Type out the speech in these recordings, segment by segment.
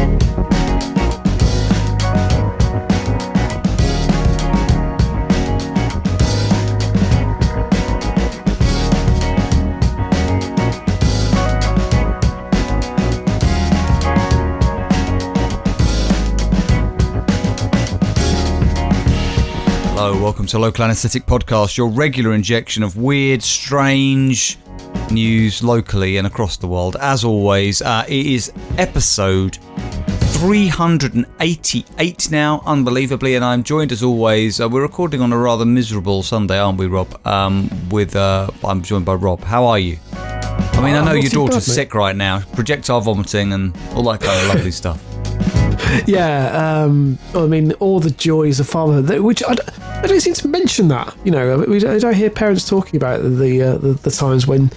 Hello, welcome to Local Anaesthetic Podcast, your regular injection of weird, strange news locally and across the world. As always, it is episode 388 now, unbelievably, and I'm joined as always. We're recording on a rather miserable Sunday, aren't we, Rob? I'm joined by Rob. How are you? I mean, I know your daughter's sick right now, projectile vomiting and all that kind of lovely stuff. Yeah, I mean, all the joys of fatherhood, which I don't seem to mention that. You know, I don't hear parents talking about the times when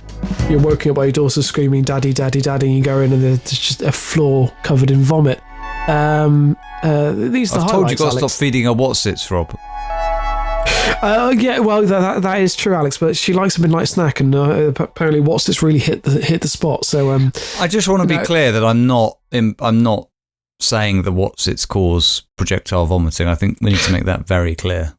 you're woken up by your daughter screaming, "Daddy, Daddy, Daddy," and you go in and there's just a floor covered in vomit. These are the highlights, I've told you got to Alex. stop feeding her Wotsits, Rob. Yeah, well, that is true, Alex. But she likes a midnight snack, and apparently Wotsits really hit the spot. So I just want to be clear that I'm not saying that Wotsits cause projectile vomiting. I think we need to make that very clear.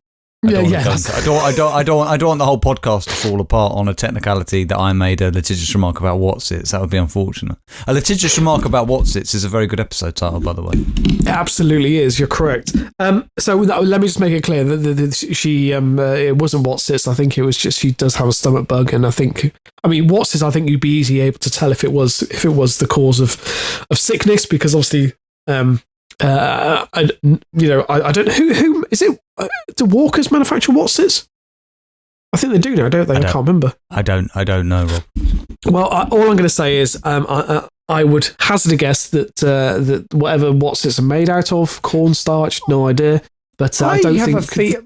I don't want the whole podcast to fall apart on a technicality that I made a litigious remark about Wotsits. That would be unfortunate. A litigious remark about Wotsits is a very good episode title, by the way. It absolutely is. You're correct. So let me just make it clear that she it wasn't Wotsits. I think it was just she does have a stomach bug, and Wotsits. I think you'd be easily able to tell if it was the cause of sickness, because obviously. I don't know who is it. Do Walkers manufacture Wotsits? I think they do now, don't they? I can't remember. I don't know, Rob. Well, all I'm going to say is I would hazard a guess that whatever Wotsits are made out of, cornstarch, no idea. But I don't think.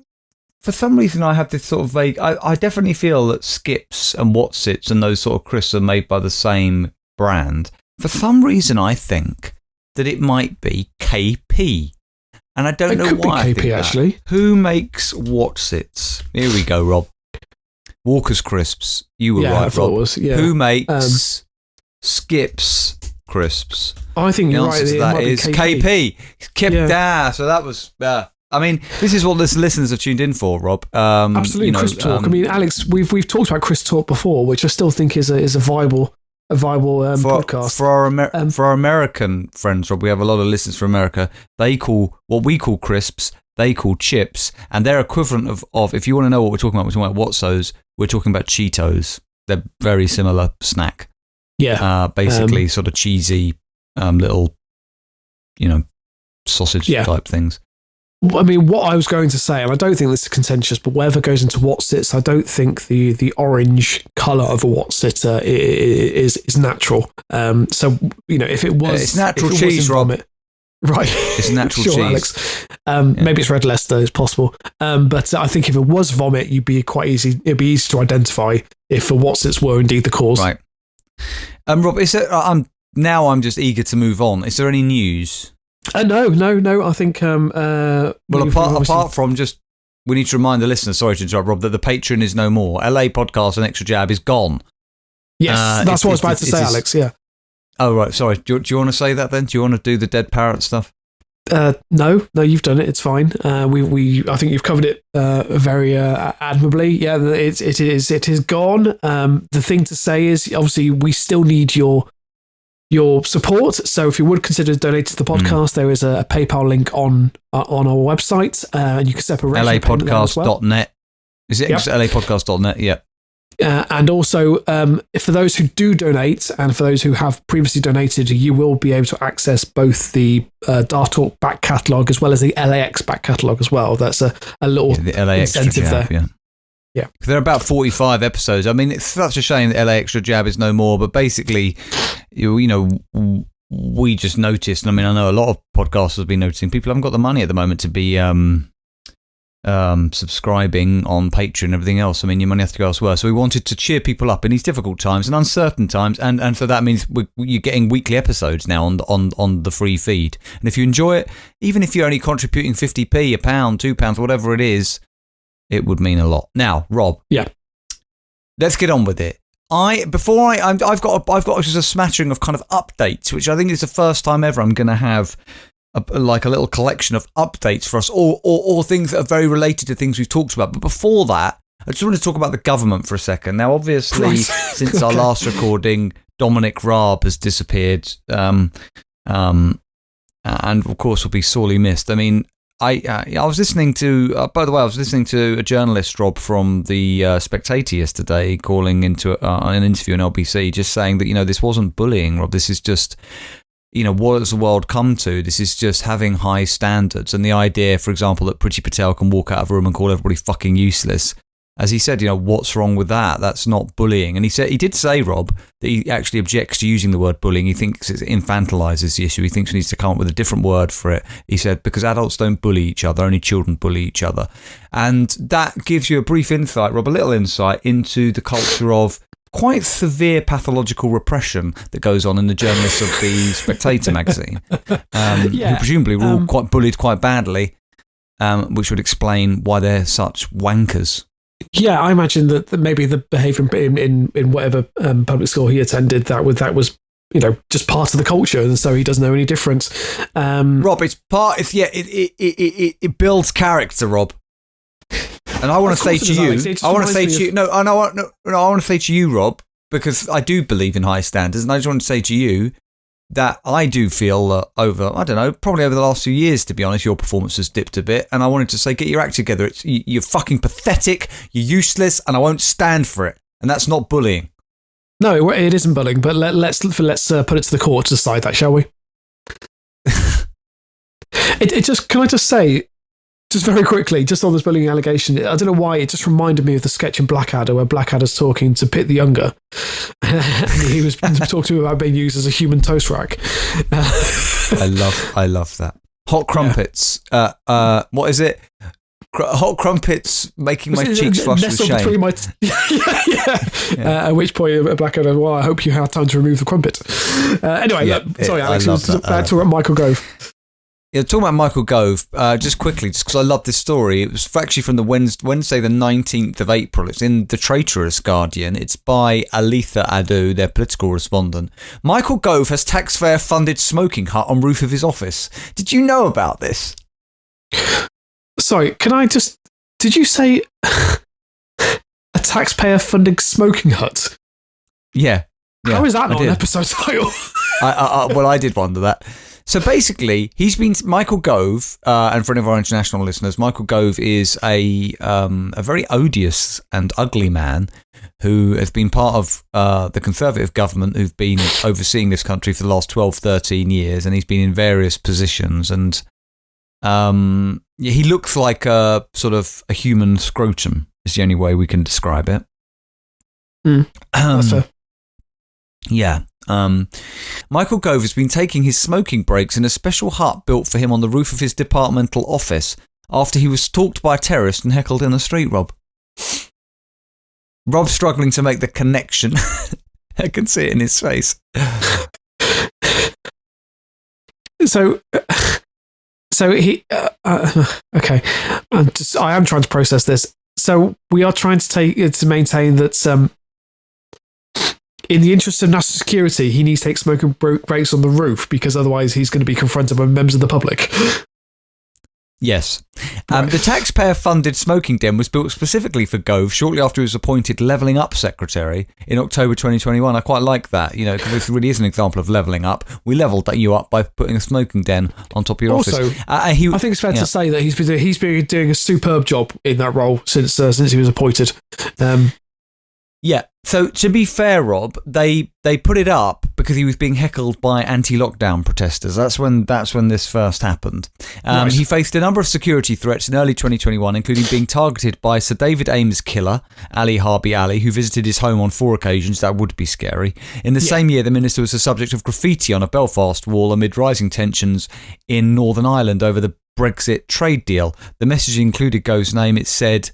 For some reason, I have this sort of vague. I definitely feel that Skips and Wotsits and those sort of crisps are made by the same brand. For some reason, I think that it might be KP. And I don't know why. It could be KP, actually. Who makes Wotsits? Here we go, Rob. Walker's Crisps. You were right, Rob. It was, yeah. Who makes Skips Crisps? I think you're right. That is KP. Yeah. So that was... I mean, this is what the listeners have tuned in for, Rob. Absolutely, Crisp Talk. I mean, Alex, we've talked about Crisp Talk before, which I still think is a viable podcast. For our American friends, Rob, we have a lot of listeners from America. They call what we call crisps, they call chips, and their equivalent of if you want to know what we're talking about Wotsos, we're talking about Cheetos. They're very similar snack. Yeah. Basically sort of cheesy little, sausage type things. I mean, what I was going to say, and I don't think this is contentious, but whatever goes into Wotsits, I don't think the orange colour of a Wotsit is natural. So, if it was... It's natural cheese, Rob. Right. It's natural sure, cheese. Alex. Maybe it's Red Leicester, it's possible. But I think if it was vomit, it'd be easy to identify if the Wotsits were indeed the cause. Right. Rob, I'm just eager to move on. Is there any news? No. I think. Apart from just, we need to remind the listeners. Sorry to interrupt, Rob, that the Patreon is no more. LAPodcast and Extra Jab is gone. Yes, that's what I was about to say, Alex. Yeah. Oh right, sorry. Do you want to say that then? Do you want to do the dead parrot stuff? No, you've done it. It's fine. I think you've covered it very admirably. Yeah, it is gone. The thing to say is, obviously, we still need your support. So if you would consider donating to the podcast, there is a PayPal link on our website, and you can separate LAPodcast.net. Is it LAPodcast.net? Yeah. And also, for those who do donate, and for those who have previously donated, you will be able to access both the Daft Talk back catalogue as well as the LAX back catalogue as well. That's a little the LA incentive Extra Jab, there. Yeah. There are about 45 episodes. I mean, it's such a shame that LA Extra Jab is no more, but basically, we just noticed, and I mean, I know a lot of podcasters have been noticing, people haven't got the money at the moment to be subscribing on Patreon and everything else. I mean, your money has to go elsewhere. So we wanted to cheer people up in these difficult times and uncertain times, and so that means you're getting weekly episodes now on the free feed. And if you enjoy it, even if you're only contributing 50p, £1, £2, whatever it is, it would mean a lot. Now, Rob. Yeah. Let's get on with it. I've got just a smattering of kind of updates, which I think is the first time ever I'm going to have a little collection of updates for us, or things that are very related to things we've talked about. But before that, I just want to talk about the government for a second. Now, obviously, since our last recording, Dominic Raab has disappeared, and of course will be sorely missed. I mean, I was listening to, by the way, I was listening to a journalist, Rob, from the Spectator yesterday, calling into an interview on LBC, just saying that, this wasn't bullying, Rob. This is just, what has the world come to? This is just having high standards. And the idea, for example, that Priti Patel can walk out of a room and call everybody fucking useless. As he said, what's wrong with that? That's not bullying. And he did say, Rob, that he actually objects to using the word bullying. He thinks it infantilizes the issue. He thinks we need to come up with a different word for it. He said, because adults don't bully each other, only children bully each other. And that gives you a brief insight, Rob, a little insight into the culture of quite severe pathological repression that goes on in the journalists of the Spectator magazine, who presumably were all quite bullied quite badly, which would explain why they're such wankers. Yeah, I imagine that maybe the behaviour in whatever public school he attended, that was just part of the culture, and so he doesn't know any difference. Rob, it builds character, Rob. And I want to say to you, I want to say to you, Rob, because I do believe in high standards, and I just want to say to you that I do feel probably over the last few years, to be honest, your performance has dipped a bit, and I wanted to say, get your act together. You're fucking pathetic, you're useless, and I won't stand for it. And that's not bullying. No, it isn't bullying, but let's put it to the court to decide that, shall we? Can I just say, just very quickly, just on this bullying allegation, I don't know why, it just reminded me of the sketch in Blackadder where Blackadder's talking to Pitt the Younger. And he was talking to him about being used as a human toast rack. I love that. Hot crumpets. What is it? Hot crumpets making my cheeks flush with shame. At which point Blackadder, well, I hope you had time to remove the crumpet. Anyway, sorry, Alex, back to Michael Gove. Yeah, talking about Michael Gove, just quickly, just because I love this story. It was actually from the Wednesday, the 19th of April. It's in the Traitorous Guardian. It's by Alitha Adu, their political respondent. Michael Gove has taxpayer-funded smoking hut on roof of his office. Did you know about this? Sorry, did you say a taxpayer-funded smoking hut? Yeah. How is that not an episode title? Well, I did wonder that. So basically, Michael Gove, and for any of our international listeners, Michael Gove is a very odious and ugly man who has been part of the Conservative government who've been overseeing this country for the last 12, 13 years, and he's been in various positions. And he looks like a sort of a human scrotum, is the only way we can describe it. That's fair. Yeah. Michael Gove has been taking his smoking breaks in a special hut built for him on the roof of his departmental office after he was stalked by a terrorist and heckled in the street, Rob. Rob's struggling to make the connection. I can see it in his face. So he... okay. I am trying to process this. So we are trying to maintain that... in the interest of national security, he needs to take smoking breaks on the roof because otherwise he's going to be confronted by members of the public. Yes. The taxpayer-funded smoking den was built specifically for Gove shortly after he was appointed Levelling Up Secretary in October 2021. I quite like that, because this really is an example of levelling up. We levelled you up by putting a smoking den on top of your office. Also, I think it's fair to say that he's been doing a superb job in that role since he was appointed. Yeah. So to be fair, Rob, they put it up because he was being heckled by anti-lockdown protesters. That's when this first happened. Right. He faced a number of security threats in early 2021, including being targeted by Sir David Ames' killer, Ali Harbi Ali, who visited his home on 4 occasions. That would be scary. In the same year, the minister was the subject of graffiti on a Belfast wall amid rising tensions in Northern Ireland over the Brexit trade deal. The message included Gove's name. It said,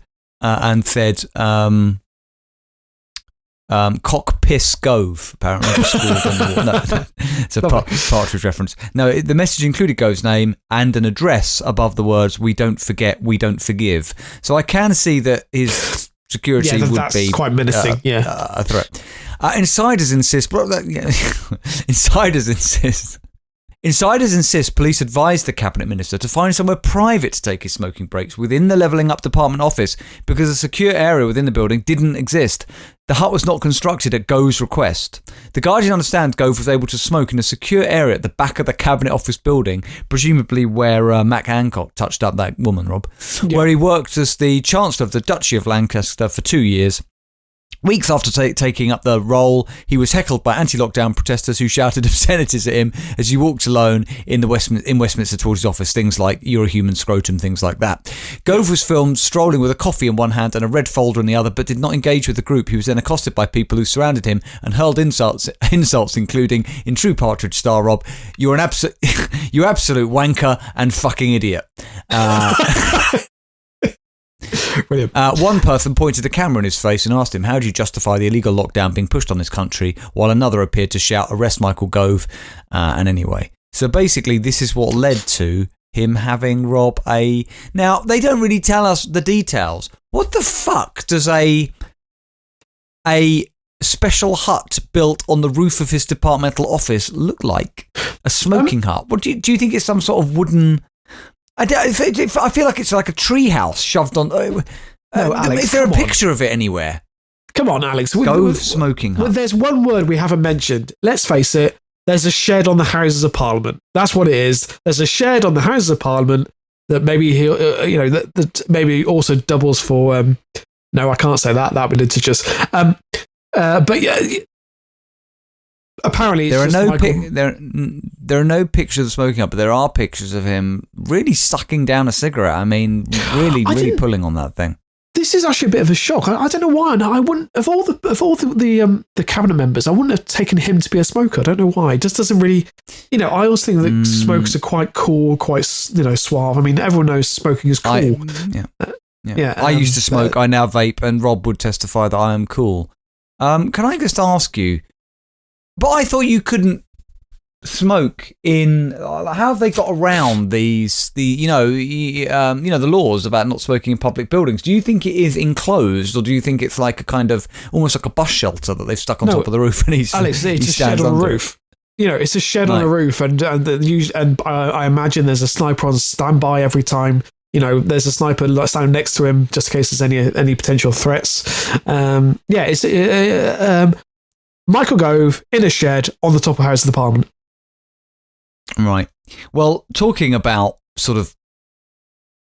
cock piss Gove, apparently. It's a Partridge reference. No, the message included Gove's name and an address above the words "We don't forget, we don't forgive." So I can see that his security would that's be quite menacing. a threat. Insiders insist. Insiders insist police advised the cabinet minister to find somewhere private to take his smoking breaks within the Levelling Up department office because a secure area within the building didn't exist. The hut was not constructed at Gove's request. The Guardian understands Gove was able to smoke in a secure area at the back of the cabinet office building, presumably where Mac Hancock touched up that woman, Rob, where he worked as the Chancellor of the Duchy of Lancaster for 2 years. Weeks after taking up the role, he was heckled by anti-lockdown protesters who shouted obscenities at him as he walked alone in Westminster towards his office, things like "you're a human scrotum," things like that. Gove was filmed strolling with a coffee in one hand and a red folder in the other, but did not engage with the group. He was then accosted by people who surrounded him and hurled insults including, in true Partridge style, Rob, "You're an you absolute wanker and fucking idiot." One person pointed a camera in his face and asked him, "How do you justify the illegal lockdown being pushed on this country?" while another appeared to shout, "Arrest Michael Gove." And anyway, so basically this is what led to him having Rob Now, they don't really tell us the details. What the fuck does a special hut built on the roof of his departmental office look like? A smoking hut? What do you think it's some sort of wooden... I feel like it's like a tree house shoved on... No, Alex, is there a picture of it anywhere? Come on, Alex. Gove smoking hut. There's one word we haven't mentioned. Let's face it. There's a shed on the Houses of Parliament. That's what it is. There's a shed on the Houses of Parliament that maybe that maybe also doubles for... no, I can't say that. That would be litigious. But yeah... Apparently, there are no pictures of smoking up, but there are pictures of him really sucking down a cigarette. I mean, really pulling on that thing. This is actually a bit of a shock. I don't know why. And I wouldn't of all the cabinet members, I wouldn't have taken him to be a smoker. I don't know why. It just doesn't really. I always think that smokers are quite cool, quite suave. I mean, everyone knows smoking is cool. I used to smoke. I now vape, and Rob would testify that I am cool. Can I just ask you? But I thought you couldn't smoke in. How have they got around the laws about not smoking in public buildings? Do you think it is enclosed, or do you think it's like a kind of almost like a bus shelter that they've stuck on top of the roof? And it's a shed on the roof. It's a shed on the roof, and I imagine there's a sniper on standby every time. There's a sniper standing next to him just in case there's any potential threats. It's Michael Gove in a shed on the top of House of the Parliament. Right. Well, talking about sort of,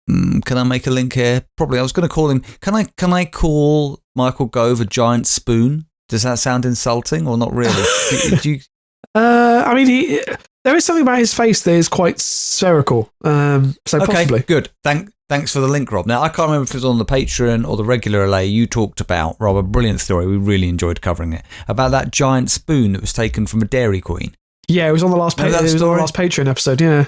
can I make a link here? Probably. I was going to call him. Can I call Michael Gove a giant spoon? Does that sound insulting or not really? I mean, there is something about his face that is quite spherical. Possibly. Good. Thanks for the link, Rob. Now, I can't remember if it was on the Patreon or the regular LA. You talked about, Rob, a brilliant story. We really enjoyed covering it. About that giant spoon that was taken from a Dairy Queen. Yeah, it was on the last Patreon episode, yeah.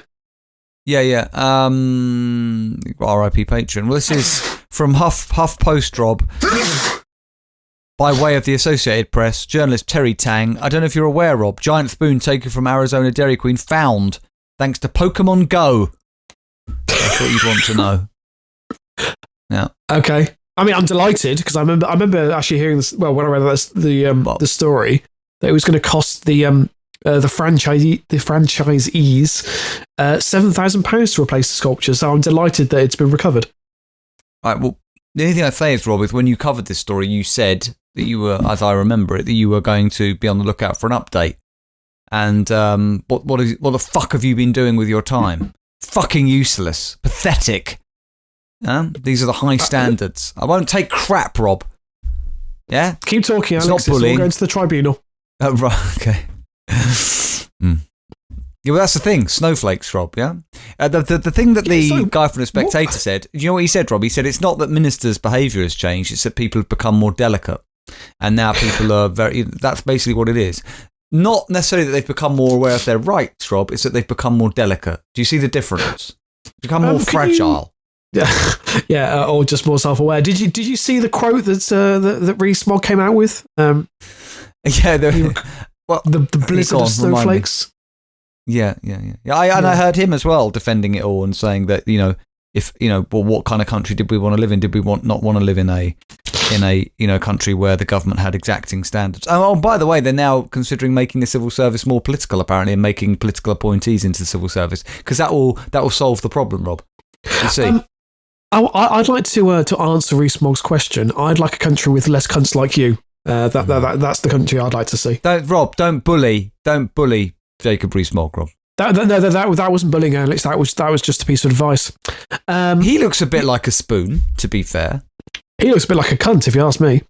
Yeah. R.I.P. Patreon. Well, this is from HuffPost, Rob. By way of the Associated Press, journalist Terry Tang. I don't know if you're aware, Rob. Giant spoon taken from Arizona Dairy Queen found thanks to Pokémon Go. That's what you'd want to know. Yeah. Okay. I mean, I'm delighted because I remember actually hearing this. Well, when I read the story, that it was going to cost the franchisees £7,000 to replace the sculpture. So I'm delighted that it's been recovered. All right. Well, the only thing I'd say is, Rob, is when you covered this story, you said that you were, as I remember it, that you were going to be on the lookout for an update. And what the fuck have you been doing with your time? Fucking useless. Pathetic. These are the high standards. I won't take crap, Rob. Yeah? Keep talking, Alex. It's not bullying. We're going to the tribunal. Oh, right. Okay. Yeah, well, that's the thing. Snowflakes, Rob, yeah? The thing that the guy from The Spectator said, do you know what he said, Rob? He said it's not that ministers' behaviour has changed, it's that people have become more delicate. And now people are that's basically what it is. Not necessarily that they've become more aware of their rights, Rob, it's that they've become more delicate. Do you see the difference? Become more fragile. Yeah, or just more self-aware. Did you see the quote that Rees-Mogg came out with? Yeah, the blizzard of snowflakes. Yeah. I heard him as well defending it all and saying that if what kind of country did we want to live in? Did we not want to live in a country where the government had exacting standards? Oh, by the way, they're now considering making the civil service more political, apparently, and making political appointees into the civil service, because that will solve the problem, Rob. You see. I'd like to answer Rees-Mogg's question. I'd like a country with less cunts like you. That's the country I'd like to see. Don't bully Jacob Rees-Mogg, Rob. That wasn't bullying, Alex. That was just a piece of advice. He looks a bit like a spoon, to be fair. He looks a bit like a cunt, if you ask me.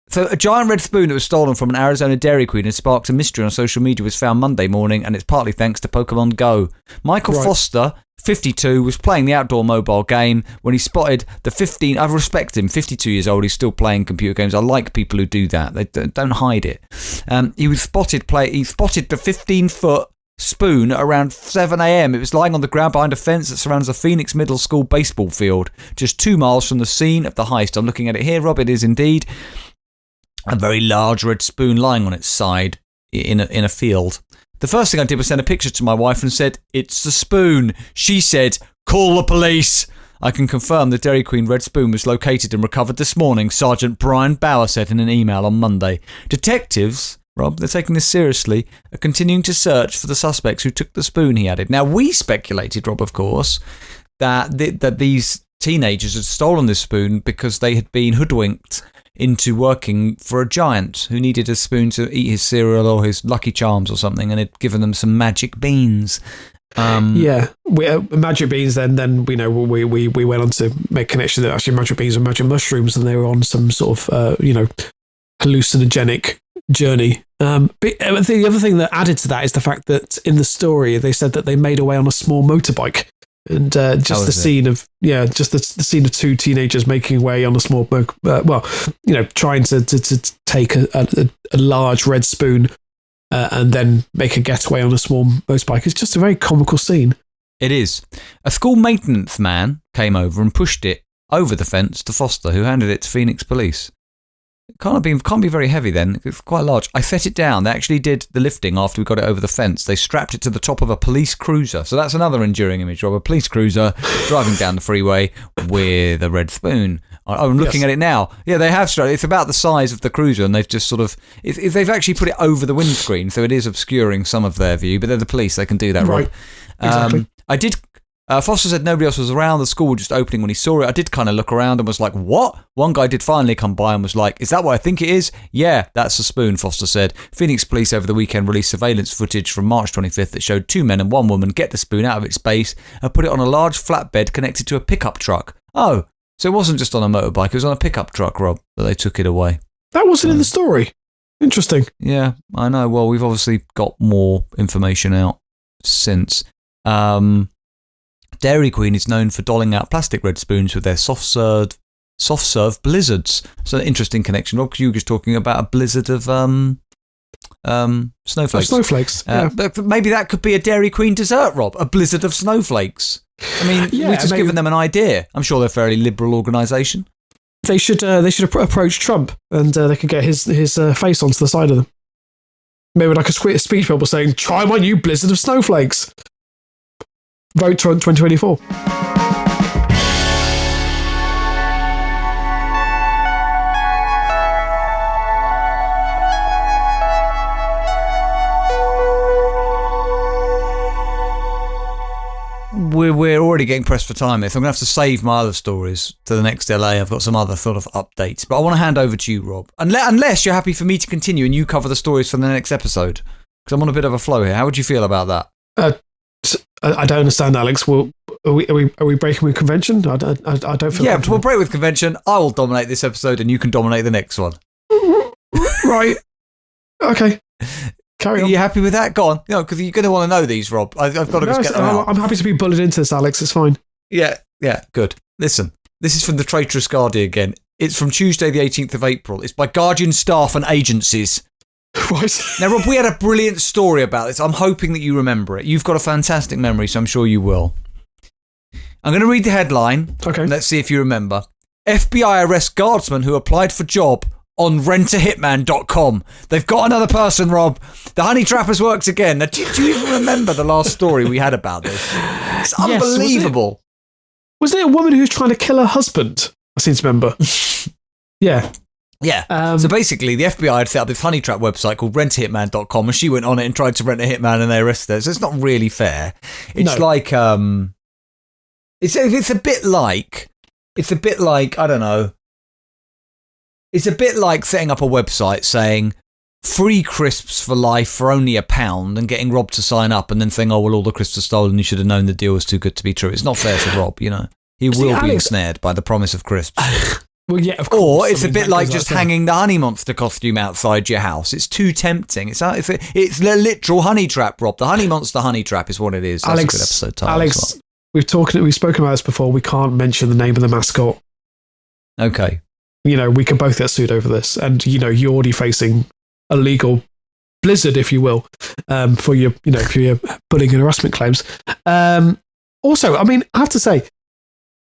So a giant red spoon that was stolen from an Arizona Dairy Queen and sparked a mystery on social media was found Monday morning, and it's partly thanks to Pokémon Go. Michael Foster, 52, was playing the outdoor mobile game when he spotted the I respect him, 52 years old, he's still playing computer games. I like people who do that. They don't hide it. He spotted the 15-foot spoon at around 7 a.m. It was lying on the ground behind a fence that surrounds the Phoenix Middle School baseball field, just 2 miles from the scene of the heist. I'm looking at it here, Rob. It is indeed a very large red spoon lying on its side in a field. The first thing I did was send a picture to my wife and said, "It's the spoon." She said, "Call the police." I can confirm the Dairy Queen red spoon was located and recovered this morning, Sergeant Brian Bauer said in an email on Monday. Detectives, Rob, they're taking this seriously, are continuing to search for the suspects who took the spoon, he added. Now, we speculated, Rob, of course, that these teenagers had stolen this spoon because they had been hoodwinked into working for a giant who needed a spoon to eat his cereal or his Lucky Charms or something, and had given them some magic beans. Magic beans. Then we went on to make connection that actually magic beans and magic mushrooms, and they were on some sort of hallucinogenic journey. But the other thing that added to that is the fact that in the story they said that they made away on a small motorbike. And just the scene of two teenagers making away on a small trying to take a large red spoon and then make a getaway on a small motorbike. It's just a very comical scene. It is. A school maintenance man came over and pushed it over the fence to Foster, who handed it to Phoenix police. It can't be very heavy then. It's quite large. I set it down. They actually did the lifting after we got it over the fence. They strapped it to the top of a police cruiser. So that's another enduring image of a police cruiser driving down the freeway with a red spoon. I'm looking at it now. Yeah, they have strapped it. It's about the size of the cruiser, and they've just sort of... If they've actually put it over the windscreen, so it is obscuring some of their view, but they're the police. They can do that, right? Exactly. I did... Foster said nobody else was around. The school was just opening when he saw it. I did kind of look around and was like, what? One guy did finally come by and was like, is that what I think it is? Yeah, that's a spoon, Foster said. Phoenix police over the weekend released surveillance footage from March 25th that showed 2 men and 1 woman get the spoon out of its base and put it on a large flatbed connected to a pickup truck. Oh, so it wasn't just on a motorbike, it was on a pickup truck, Rob, that they took it away. That wasn't in the story. Interesting. Yeah, I know. Well, we've obviously got more information out since. Dairy Queen is known for doling out plastic red spoons with their soft serve blizzards. So an interesting connection, Rob, because you were just talking about a blizzard of snowflakes. Snowflakes, yeah. But maybe that could be a Dairy Queen dessert, Rob, a blizzard of snowflakes. I mean, we've just given them an idea. I'm sure they're a fairly liberal organisation. They should approach Trump, and they could get his face onto the side of them. Maybe like a speech bubble saying, "Try my new blizzard of snowflakes." Vote Trump 2024. We're already getting pressed for time here, so I'm going to have to save my other stories to the next LA. I've got some other sort of updates, but I want to hand over to you, Rob. Unless you're happy for me to continue and you cover the stories for the next episode, because I'm on a bit of a flow here. How would you feel about that? I don't understand, Alex. Well, are we breaking with convention? I don't feel. Yeah, we'll break with convention. I will dominate this episode, and you can dominate the next one. Right. Okay. Carry on. Are you happy with that? Go on. Because you're going to want to know these, Rob. I've got to just get them out. I'm happy to be bullied into this, Alex. It's fine. Yeah. Good. Listen, this is from the Traitorous Guardian again. It's from Tuesday, the 18th of April. It's by Guardian staff and agencies. Right. Now, Rob, we had a brilliant story about this. I'm hoping that you remember it. You've got a fantastic memory, so I'm sure you will. I'm going to read the headline. Okay. Let's see if you remember. FBI arrests guardsman who applied for job on rentahitman.com. They've got another person, Rob. The honey trappers works again. Now, do you even remember the last story we had about this? It's unbelievable. Wasn't it a woman who was trying to kill her husband? I seem to remember. Yeah. Yeah. So basically, the FBI had set up this honey trap website called rentahitman.com, and she went on it and tried to rent a hitman, and they arrested her. So it's not really fair. It's like it's a bit like I don't know. It's a bit like setting up a website saying free crisps for life for only £1 and getting Rob to sign up, and then saying, "Oh well, all the crisps are stolen. You should have known the deal was too good to be true." It's not fair to Rob, you know. He will be ensnared by the promise of crisps. Well, yeah, of course. Or it's a bit like just hanging the honey monster costume outside your house. It's too tempting. It's a literal honey trap, Rob. The honey monster honey trap is what it is. That's a good episode title. Alex, we've spoken about this before. We can't mention the name of the mascot. Okay. You know, we could both get sued over this, and you know, you're already facing a legal blizzard, if you will, for your bullying and harassment claims. Also, I mean, I have to say,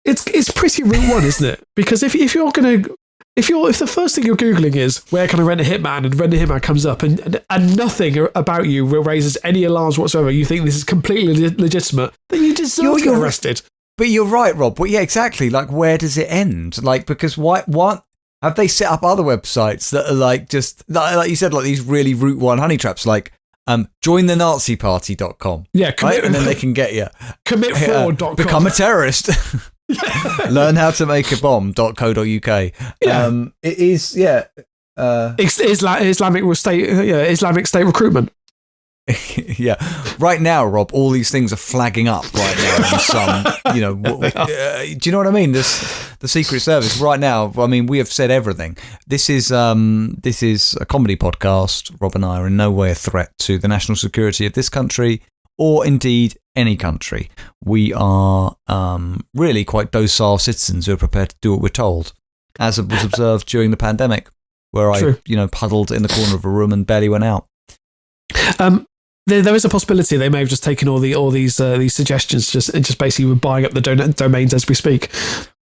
it's pretty route one, isn't it? Because if the first thing you're Googling is where can I rent a hitman, and rent a hitman comes up, and nothing about you raises any alarms whatsoever, you think this is completely legitimate, then you deserve to get arrested. But you're right, Rob. But yeah, exactly. Like, where does it end? Like, because what have they set up other websites that are like just like you said, like these really route one honey traps, like jointhenaziparty.com. Yeah, right? And then they can get you. Commitfraud.com. Become a terrorist. Learn how to make a bomb.co.uk. Yeah. It is, yeah. Islamic State recruitment. Yeah. Right now, Rob, all these things are flagging up right now in some, do you know what I mean? The Secret Service right now, I mean, we have said everything. This is a comedy podcast. Rob and I are in no way a threat to the national security of this country or indeed any country. We are really quite docile citizens who are prepared to do what we're told, as was observed during the pandemic, where I puddled in the corner of a room and barely went out. There is a possibility they may have just taken all these suggestions just basically buying up the domains as we speak.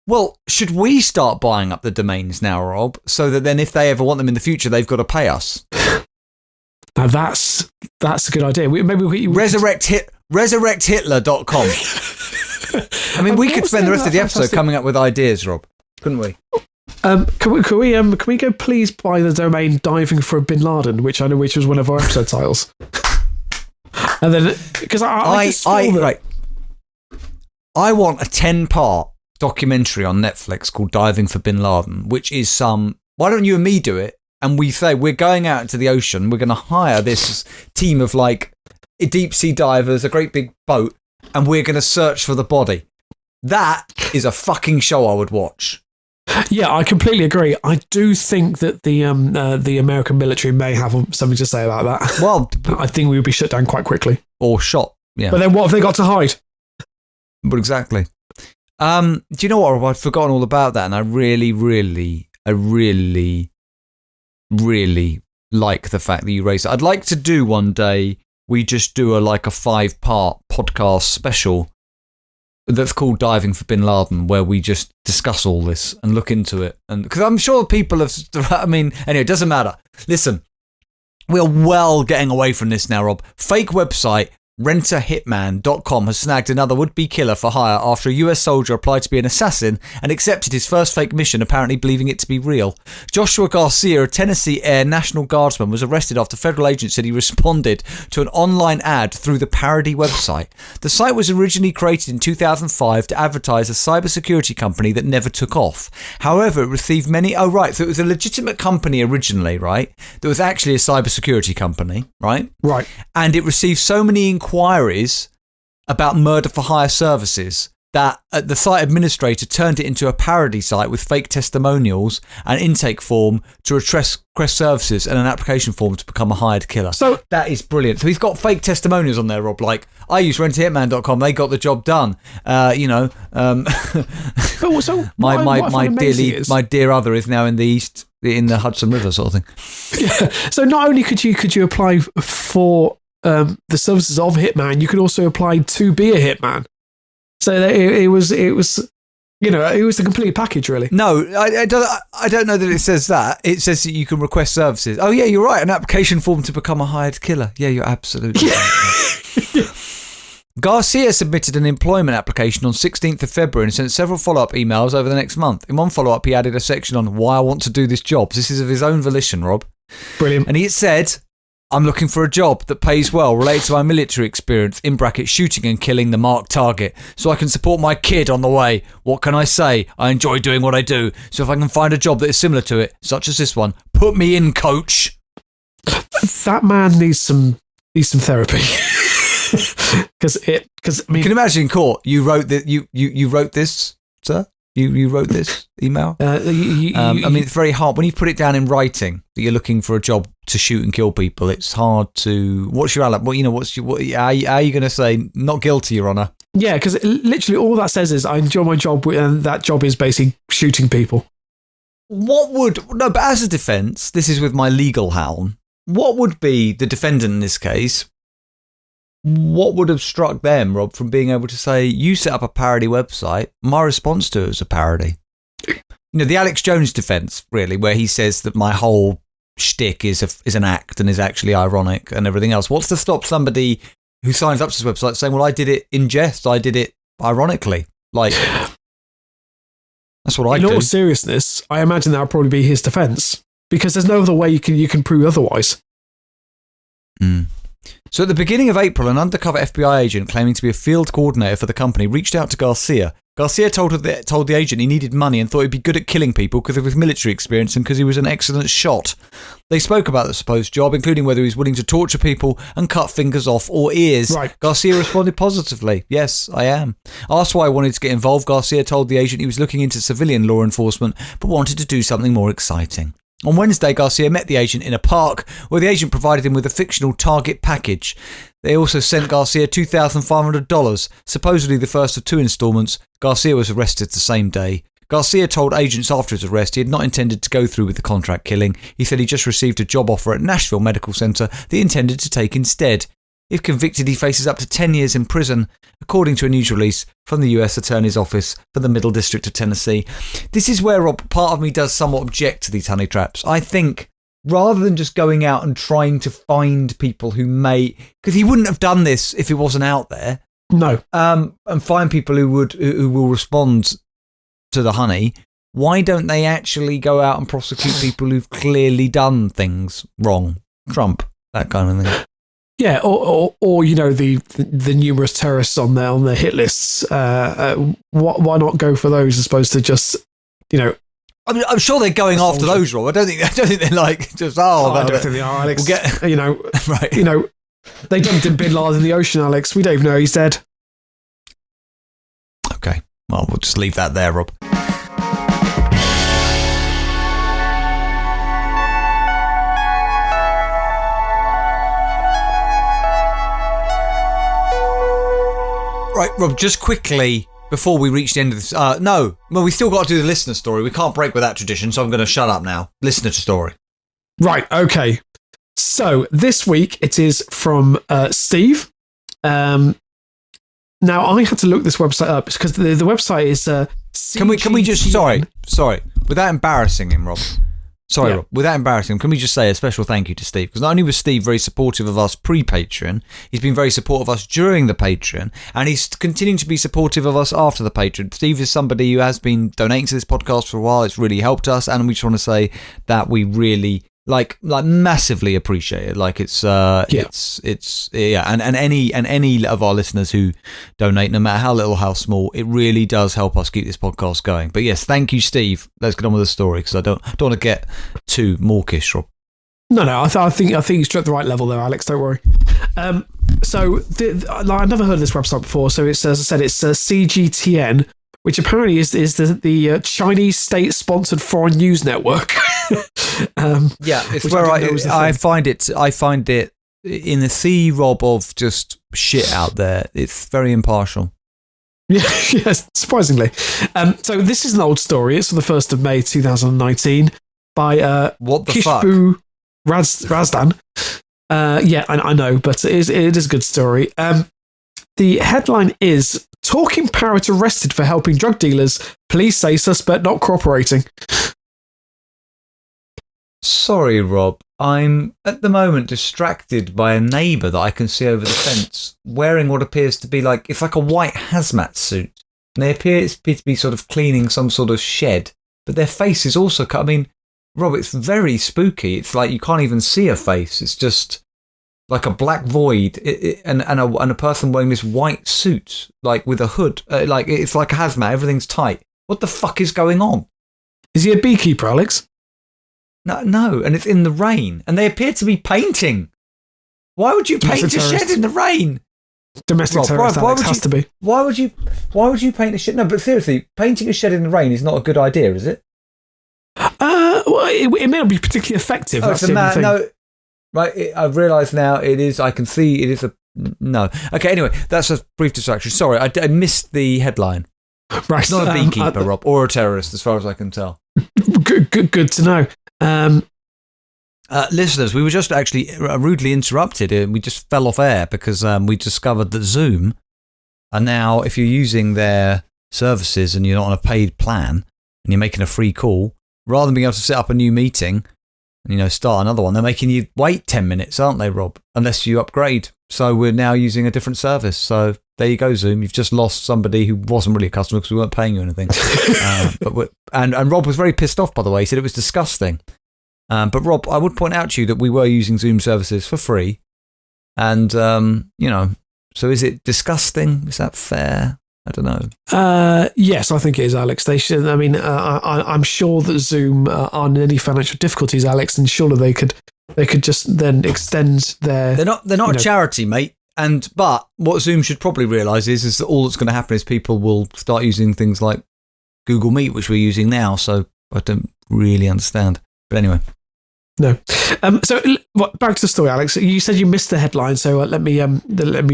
Well, should we start buying up the domains now, Rob, so that then if they ever want them in the future, they've got to pay us? Now that's a good idea. Resurrecthitler.com. I mean, we could spend the rest of the episode coming up with ideas, Rob, couldn't we? Can we go please buy the domain Diving for Bin Laden, which was one of our episode titles. And then because I want a 10-part documentary on Netflix called Diving for Bin Laden, which is why don't you and me do it? And we say we're going out into the ocean, we're going to hire this team of like deep sea divers, a great big boat, and we're going to search for the body. That is a fucking show I would watch. Yeah, I completely agree. I do think that the American military may have something to say about that. Well, I think we would be shut down quite quickly. Or shot, yeah. But then what have they got to hide? But exactly. Do you know what? I'd forgotten all about that, and I really, really, really like the fact that you raised it. I'd like to do one day, we just do a 5-part podcast special that's called Diving for Bin Laden, where we just discuss all this and look into it. And because I'm sure people have, anyway, it doesn't matter. Listen, we are well getting away from this now, Rob. Fake website rentahitman.com has snagged another would-be killer for hire after a US soldier applied to be an assassin and accepted his first fake mission, apparently believing it to be real. Joshua Garcia, a Tennessee Air National Guardsman, was arrested after federal agents said he responded to an online ad through the parody website. The site was originally created in 2005 to advertise a cybersecurity company that never took off. However, it received many... Oh, right. So it was a legitimate company originally, right? That was actually a cybersecurity company, right? Right. And it received so many inquiries about murder for hire services that the site administrator turned it into a parody site with fake testimonials, an intake form to request services, and an application form to become a hired killer. So that is brilliant. So he's got fake testimonials on there, Rob, like, I use rentahitman.com, they got the job done. My dear other is now in the Hudson River sort of thing. Yeah. So not only could you apply for the services of Hitman, you could also apply to be a hitman. So it was the complete package, really. No, I don't know that it says that. It says that you can request services. Oh yeah, you're right. An application form to become a hired killer. Yeah, you're absolutely right. Garcia submitted an employment application on 16th of February and sent several follow-up emails over the next month. In one follow-up, he added a section on why I want to do this job. This is of his own volition, Rob. Brilliant. And he said, I'm looking for a job that pays well, related to my military experience, in brackets, shooting and killing the marked target, so I can support my kid on the way. What can I say? I enjoy doing what I do, so if I can find a job that is similar to it, such as this one, put me in, coach. That man needs some therapy. Because I mean, you can imagine in court, you wrote that you wrote this, sir. You wrote this email. I mean, it's very hard when you put it down in writing that you're looking for a job to shoot and kill people. It's hard to. What's your alibi? How are you going to say not guilty, Your Honour? Yeah, because literally all that says is I enjoy my job, and that job is basically shooting people. But as a defence, this is with my legal hound. What would be the defendant in this case? What would have struck them, Rob, from being able to say, you set up a parody website, my response to it was a parody? The Alex Jones defence, really, where he says that my whole shtick is an act and is actually ironic and everything else. What's to stop somebody who signs up to this website saying, well, I did it in jest, I did it ironically? Like, that's what I do. In all seriousness, I imagine that would probably be his defence, because there's no other way you can prove otherwise. So at the beginning of April, an undercover FBI agent claiming to be a field coordinator for the company reached out to Garcia. Garcia told the agent he needed money and thought he'd be good at killing people because of his military experience and because he was an excellent shot. They spoke about the supposed job, including whether he was willing to torture people and cut fingers off or ears. Right. Garcia responded positively. Yes, I am. Asked why I wanted to get involved, Garcia told the agent he was looking into civilian law enforcement but wanted to do something more exciting. On Wednesday, Garcia met the agent in a park where the agent provided him with a fictional target package. They also sent Garcia $2,500, supposedly the first of 2 installments. Garcia was arrested the same day. Garcia told agents after his arrest he had not intended to go through with the contract killing. He said he just received a job offer at Nashville Medical Center that he intended to take instead. If convicted, he faces up to 10 years in prison, according to a news release from the U.S. Attorney's Office for the Middle District of Tennessee. This is where, Rob, part of me does somewhat object to these honey traps. I think rather than just going out and trying to find people who may... Because he wouldn't have done this if it wasn't out there. No. And find people who will respond to the honey. Why don't they actually go out and prosecute people who've clearly done things wrong? Trump, that kind of thing. Yeah, or the numerous terrorists on their hit lists. Why not go for those as opposed to just, I mean, I'm sure they're going after those, Rob. I don't think they're like just. I don't think they are, Alex. We'll get, right. They dumped Bin Laden in the ocean, Alex. We don't even know he's dead. Okay, well, we'll just leave that there, Rob. Right, Rob, just quickly, before we reach the end of this... we still got to do the listener story. We can't break with that tradition, so I'm going to shut up now. Listener story. Right, okay. So, this week, it is from Steve. Now, I had to look this website up because the website is... Can we just... Sorry. Without embarrassing him, Rob... Sorry, Rob, without embarrassing him, can we just say a special thank you to Steve? Because not only was Steve very supportive of us pre-Patreon, he's been very supportive of us during the Patreon, and he's continuing to be supportive of us after the Patreon. Steve is somebody who has been donating to this podcast for a while. It's really helped us, and we just want to say that we really... Like massively appreciate it. Like it's and any of our listeners who donate, no matter how little, how small, it really does help us keep this podcast going. But yes, thank you, Steve. Let's get on with the story because I don't want to get too mawkish, Rob. No, I think you struck the right level there, Alex. Don't worry. So I've never heard of this website before. So it's, as I said, it's CGTN, which apparently is the Chinese state-sponsored foreign news network. It's where I find it in the sea, Rob, of just shit out there. It's very impartial. Yes, surprisingly. So this is an old story. It's from the 1st of May 2019 by what the Kishbu Razdan. I know, but it is a good story. The headline is Talking Parrot arrested for helping drug dealers. Police say suspect not cooperating. Sorry, Rob. I'm at the moment distracted by a neighbour that I can see over the fence wearing what appears to be it's like a white hazmat suit. And they appear to be sort of cleaning some sort of shed, but their face is also cut. I mean, Rob, it's very spooky. It's like you can't even see a face. It's just like a black void and a person wearing this white suit, with a hood. It's like a hazmat. Everything's tight. What the fuck is going on? Is he a beekeeper, Alex? No, and it's in the rain, and they appear to be painting. Why would you paint a shed in the rain? Domestic terrorist, Alex, has to be. Why would you paint a shed? No, but seriously, painting a shed in the rain is not a good idea, is it? Well, it may not be particularly effective. Oh, it's a man. No, right. I've realised now. It is. I can see it is a no. Okay. Anyway, that's a brief distraction. Sorry, I missed the headline. Right. It's not a beekeeper, Rob, or a terrorist, as far as I can tell. Good to know. Listeners, we were just actually rudely interrupted. We just fell off air because we discovered that Zoom are now, if you're using their services and you're not on a paid plan and you're making a free call, rather than being able to set up a new meeting and start another one, they're making you wait 10 minutes, aren't they, Rob? Unless you upgrade. So we're now using a different service. So there you go, Zoom. You've just lost somebody who wasn't really a customer because we weren't paying you anything. And Rob was very pissed off, by the way. He said it was disgusting. But Rob, I would point out to you that we were using Zoom services for free. And, so is it disgusting? Is that fair? I don't know. Yes, I think it is, Alex. They should. I mean, I'm sure that Zoom aren't in any financial difficulties, Alex, and surely they could just then extend their. They're not a charity, mate. But what Zoom should probably realise is that all that's going to happen is people will start using things like Google Meet, which we're using now. So I don't really understand. But anyway. No. So back to the story, Alex. You said you missed the headline, so let me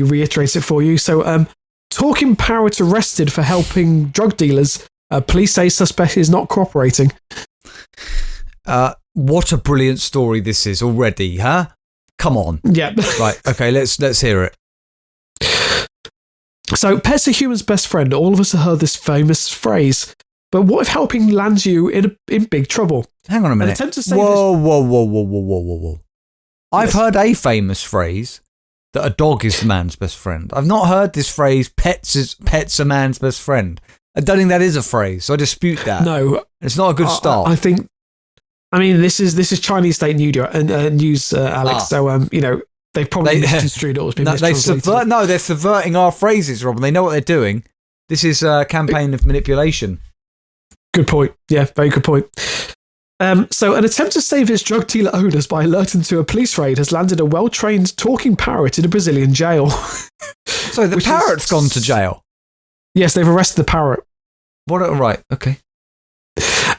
reiterate it for you. So, talking parrot arrested for helping drug dealers. Police say suspect is not cooperating. What a brilliant story this is already, huh? Come on. Yeah. Right. Okay. Let's hear it. So, pets are humans' best friend. All of us have heard this famous phrase. But what if helping lands you in big trouble? Hang on a minute. Whoa. I've heard a famous phrase that a dog is the man's best friend. I've not heard this phrase, pets a man's best friend. I don't think that is a phrase, so I dispute that. No. It's not a good start. I mean, this is Chinese state news, Alex, so, they've probably misconstrued it or been mistranslated. They're subverting our phrases, Rob, and they know what they're doing. This is a campaign of manipulation. Good point. Yeah, very good point. So an attempt to save its drug dealer owners by alerting to a police raid has landed a well-trained talking parrot in a Brazilian jail. So the parrot's gone to jail? Yes, they've arrested the parrot. Right, okay.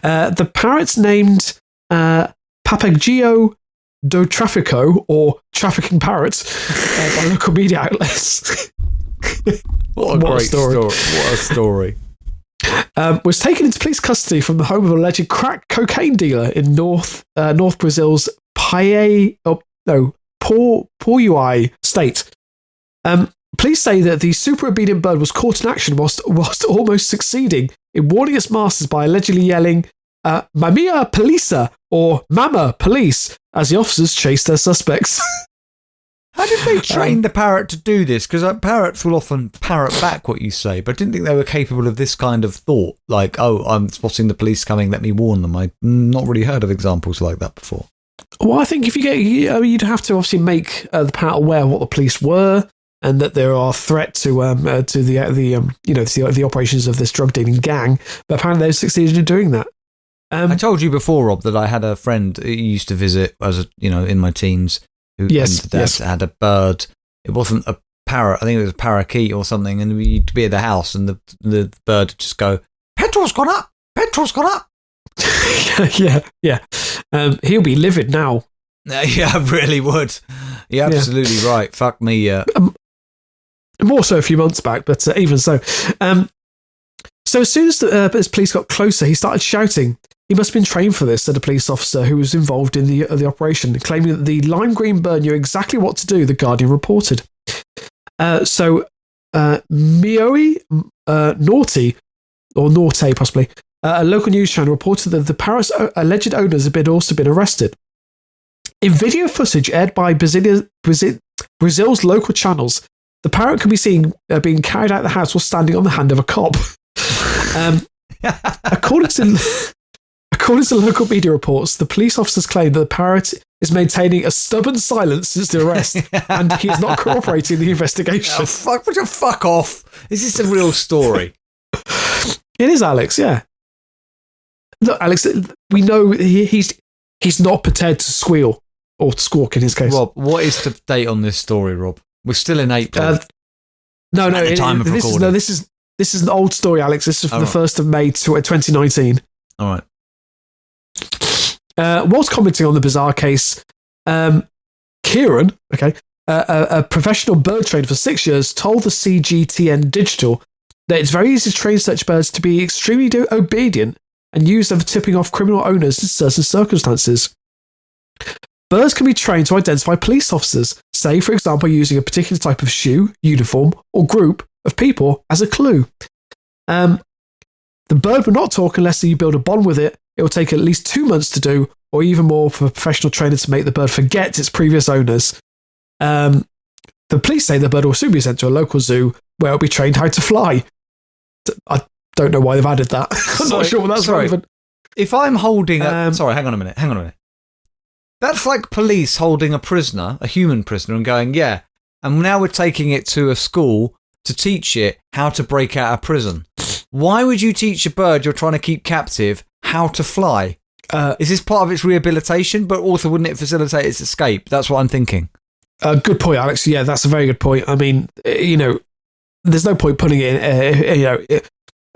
The parrot's named Papagaio do Tráfico, or trafficking parrot, by local media outlets. What a great story. What a story. Was taken into police custody from the home of an alleged crack cocaine dealer in North Brazil's Pauai state. Police say that the super obedient bird was caught in action whilst almost succeeding in warning its masters by allegedly yelling "Mamia Polisa" or "Mama Police" as the officers chased their suspects. How did they train the parrot to do this? Because parrots will often parrot back what you say, but I didn't think they were capable of this kind of thought. Like, oh, I'm spotting the police coming, let me warn them. I've not really heard of examples like that before. Well, I think if you'd have to obviously make the parrot aware of what the police were and that there are threat to the operations of this drug dealing gang. But apparently they succeeded in doing that. I told you before, Rob, that I had a friend who used to visit in my teens. Who had a bird. It wasn't a parrot. I think it was a parakeet or something. And we'd be at the house, and the bird would just go, "Petrol's gone up. Petrol's gone up." Yeah. He'll be livid now. Yeah, I really would. You're absolutely right. Fuck me. Yeah. More so a few months back, but even so. So as soon as police got closer, he started shouting. He must have been trained for this, said a police officer who was involved in the operation, claiming that the lime green bird knew exactly what to do, the Guardian reported. Mioi Naughty, or Norte possibly, a local news channel reported that the parrot's alleged owners had also been arrested. In video footage aired by Brazil's local channels, the parrot can be seen being carried out of the house while standing on the hand of a cop. According to local media reports, the police officers claim that the parrot is maintaining a stubborn silence since the arrest, and he is not cooperating in the investigation. Oh, would you fuck off? Is this a real story? It is, Alex, yeah. Look, Alex, we know he's not prepared to squeal, or squawk in his case. Rob, what is the date on this story, Rob? We're still in April. No. At the time of recording. This is an old story, Alex. This is from the 1st of May 2019. All right. Whilst commenting on the bizarre case, Kieran, a professional bird trainer for 6 years, told the CGTN Digital that it's very easy to train such birds to be extremely obedient and use them for tipping off criminal owners in certain circumstances. Birds can be trained to identify police officers, say, for example, using a particular type of shoe, uniform, or group of people as a clue. The bird will not talk unless you build a bond with it. It will take at least 2 months to do, or even more for a professional trainer to make the bird forget its previous owners. The police say the bird will soon be sent to a local zoo where it will be trained how to fly. I don't know why they've added that. I'm not sure what that's relevant. If I'm holding sorry, hang on a minute. That's like police holding a prisoner, a human prisoner, and going, yeah, and now we're taking it to a school to teach it how to break out of prison. Why would you teach a bird you're trying to keep captive how to fly? Is this part of its rehabilitation, but also wouldn't it facilitate its escape? That's what I'm thinking. Good point, Alex. Yeah, that's a very good point. I mean, there's no point putting it in,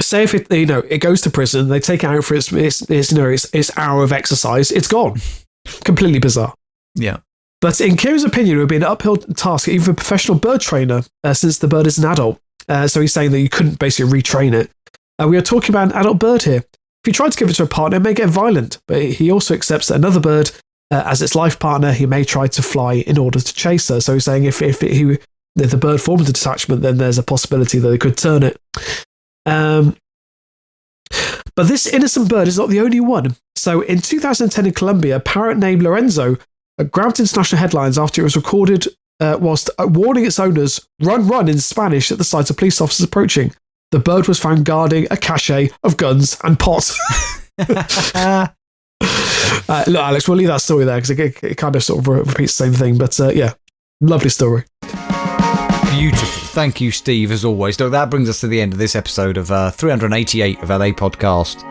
say if it goes to prison, they take it out for its hour of exercise, it's gone. Completely bizarre. Yeah. But in Kieran's opinion, it would be an uphill task even for a professional bird trainer since the bird is an adult. So he's saying that you couldn't basically retrain it. We are talking about an adult bird here. If you try to give it to a partner, it may get violent, but he also accepts that another bird, as its life partner, he may try to fly in order to chase her. So he's saying if the bird forms a detachment, then there's a possibility that they could turn it. But this innocent bird is not the only one. So in 2010 in Colombia, a parrot named Lorenzo grabbed international headlines after it was recorded whilst warning its owners, run in Spanish at the sight of police officers approaching. The bird was found guarding a cache of guns and pot. Look, Alex, we'll leave that story there because it kind of sort of repeats the same thing. But yeah, lovely story. Beautiful. Thank you, Steve, as always. So that brings us to the end of this episode of 388 of LAPodcast.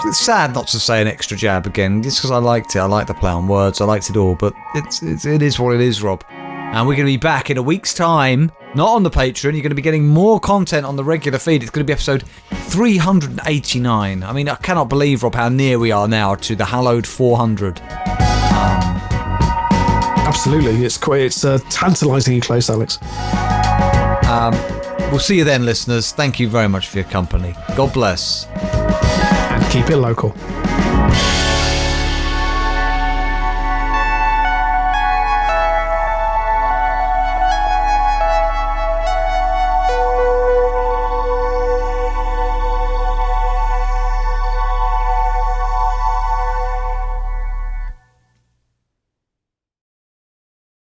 It's sad not to say an extra jab again, just because I liked it. I like the play on words. I liked it all, but it is what it is, Rob. And we're going to be back in a week's time, not on the Patreon. You're going to be getting more content on the regular feed. It's going to be episode 389. I mean, I cannot believe, Rob, how near we are now to the hallowed 400. Absolutely. It's tantalisingly close, Alex. We'll see you then, listeners. Thank you very much for your company. God bless. And keep it local.